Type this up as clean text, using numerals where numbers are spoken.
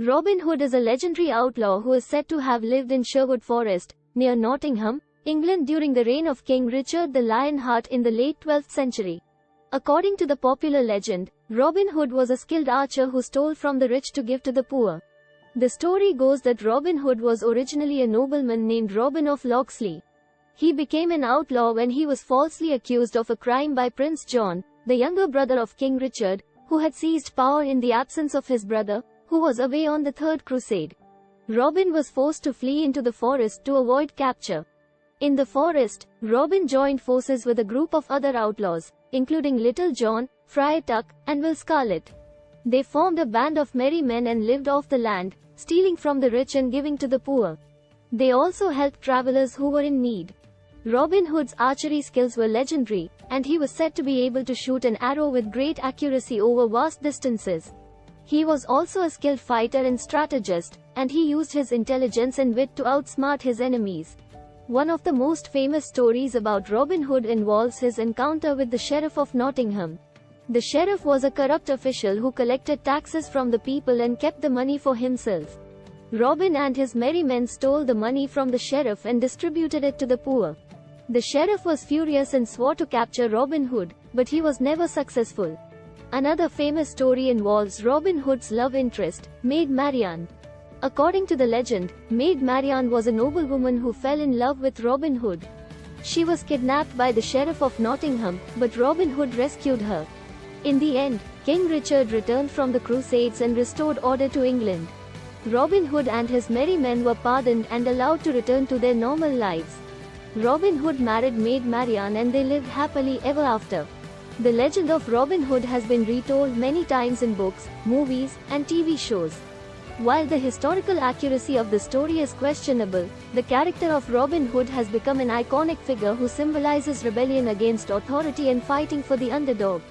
Robin Hood is a legendary outlaw who is said to have lived in Sherwood Forest, near Nottingham, England during the reign of King Richard the Lionheart in the late 12th century. According to the popular legend, Robin Hood was a skilled archer who stole from the rich to give to the poor. The story goes that Robin Hood was originally a nobleman named Robin of Locksley. He became an outlaw when he was falsely accused of a crime by Prince John, the younger brother of King Richard, who had seized power in the absence of his brother, who was away on the Third Crusade. Robin was forced to flee into the forest to avoid capture. In the forest, Robin joined forces with a group of other outlaws, including Little John, Friar Tuck, and Will Scarlet. They formed a band of merry men and lived off the land, stealing from the rich and giving to the poor. They also helped travelers who were in need. Robin Hood's archery skills were legendary, and he was said to be able to shoot an arrow with great accuracy over vast distances. He was also a skilled fighter and strategist, and he used his intelligence and wit to outsmart his enemies. One of the most famous stories about Robin Hood involves his encounter with the Sheriff of Nottingham. The sheriff was a corrupt official who collected taxes from the people and kept the money for himself. Robin and his merry men stole the money from the sheriff and distributed it to the poor. The sheriff was furious and swore to capture Robin Hood, but he was never successful. Another famous story involves Robin Hood's love interest, Maid Marian. According to the legend, Maid Marian was a noblewoman who fell in love with Robin Hood. She was kidnapped by the Sheriff of Nottingham, but Robin Hood rescued her. In the end, King Richard returned from the Crusades and restored order to England. Robin Hood and his merry men were pardoned and allowed to return to their normal lives. Robin Hood married Maid Marian and they lived happily ever after. The legend of Robin Hood has been retold many times in books, movies, and TV shows. While the historical accuracy of the story is questionable, the character of Robin Hood has become an iconic figure who symbolizes rebellion against authority and fighting for the underdog.